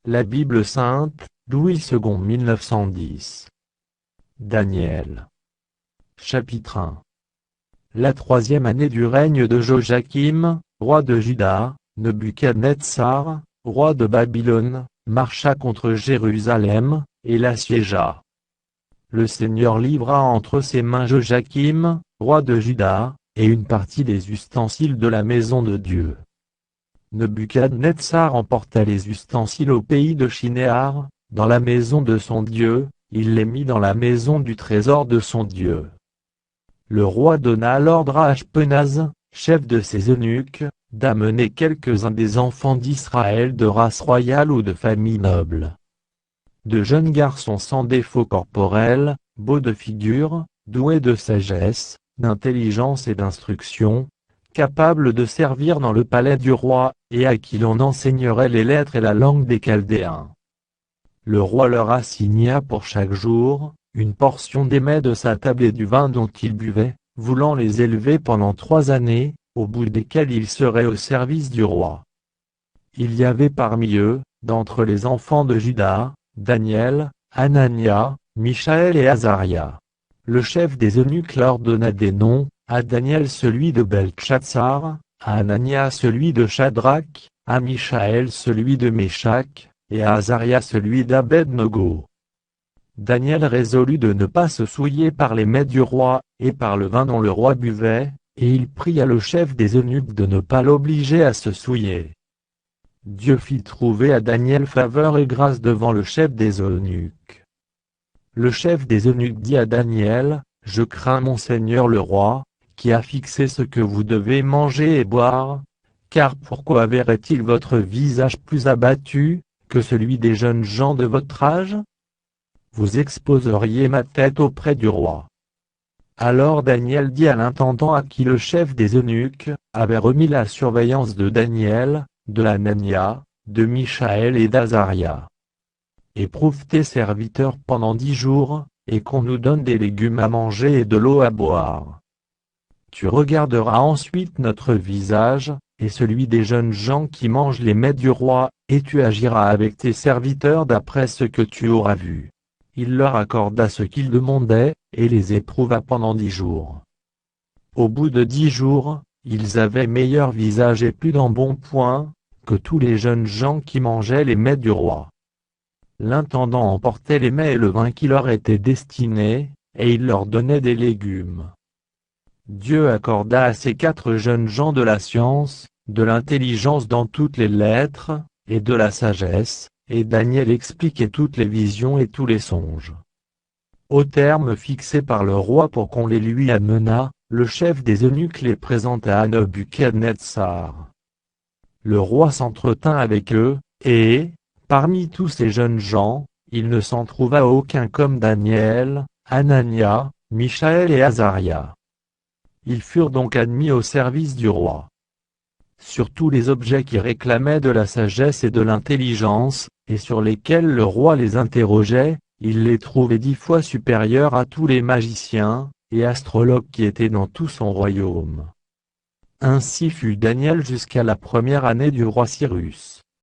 La Bible sainte, Louis II 1910. Daniel. Chapitre 1. La troisième année du règne de Joachim, roi de Juda, Nebuchadnezzar, roi de Babylone, marcha contre Jérusalem, et l'assiégea. Le Seigneur livra entre ses mains Joachim, roi de Juda, et une partie des ustensiles de la maison de Dieu. Nebuchadnezzar emporta les ustensiles au pays de Shinéar, dans la maison de son Dieu, il les mit dans la maison du trésor de son Dieu. Le roi donna l'ordre à Ashpenaz, chef de ses eunuques, d'amener quelques-uns des enfants d'Israël de race royale ou de famille noble. De jeunes garçons sans défaut corporel, beaux de figure, doués de sagesse, d'intelligence et d'instruction, capables de servir dans le palais du roi, et à qui l'on enseignerait les lettres et la langue des Chaldéens. Le roi leur assigna pour chaque jour, une portion des mets de sa table et du vin dont ils buvaient, voulant les élever pendant 3 années, au bout desquelles ils seraient au service du roi. Il y avait parmi eux, d'entre les enfants de Juda, Daniel, Hanania, Michaël et Azaria. Le chef des eunuques leur donna des noms, à Daniel celui de Beltchatsar, à Hanania celui de Shadrach, à Michaël celui de Méshach, et à Azaria celui d'Abed-Nego. Daniel résolut de ne pas se souiller par les mets du roi, et par le vin dont le roi buvait, et il pria le chef des eunuques de ne pas l'obliger à se souiller. Dieu fit trouver à Daniel faveur et grâce devant le chef des eunuques. Le chef des eunuques dit à Daniel, « Je crains mon Seigneur le roi, qui a fixé ce que vous devez manger et boire, car pourquoi verrait-il votre visage plus abattu que celui des jeunes gens de votre âge? Vous exposeriez ma tête auprès du roi. » Alors Daniel dit à l'intendant à qui le chef des eunuques avait remis la surveillance de Daniel, de Hanania, de Michaël et d'Azaria. « Éprouve tes serviteurs pendant 10 jours, et qu'on nous donne des légumes à manger et de l'eau à boire. Tu regarderas ensuite notre visage, et celui des jeunes gens qui mangent les mets du roi, et tu agiras avec tes serviteurs d'après ce que tu auras vu. » Il leur accorda ce qu'ils demandaient, et les éprouva pendant 10 jours. Au bout de 10 jours, ils avaient meilleur visage et plus d'embonpoint, que tous les jeunes gens qui mangeaient les mets du roi. L'intendant emportait les mets et le vin qui leur étaient destinés, et il leur donnait des légumes. Dieu accorda à ces 4 jeunes gens de la science, de l'intelligence dans toutes les lettres, et de la sagesse, et Daniel expliquait toutes les visions et tous les songes. Au terme fixé par le roi pour qu'on les lui amenât, le chef des eunuques les présenta à Nebuchadnezzar. Le roi s'entretint avec eux, et, parmi tous ces jeunes gens, il ne s'en trouva aucun comme Daniel, Hanania, Michaël et Azaria. Ils furent donc admis au service du roi. Sur tous les objets qui réclamaient de la sagesse et de l'intelligence, et sur lesquels le roi les interrogeait, il les trouvait 10 fois supérieurs à tous les magiciens et astrologues qui étaient dans tout son royaume. Ainsi fut Daniel jusqu'à la première année du roi Cyrus.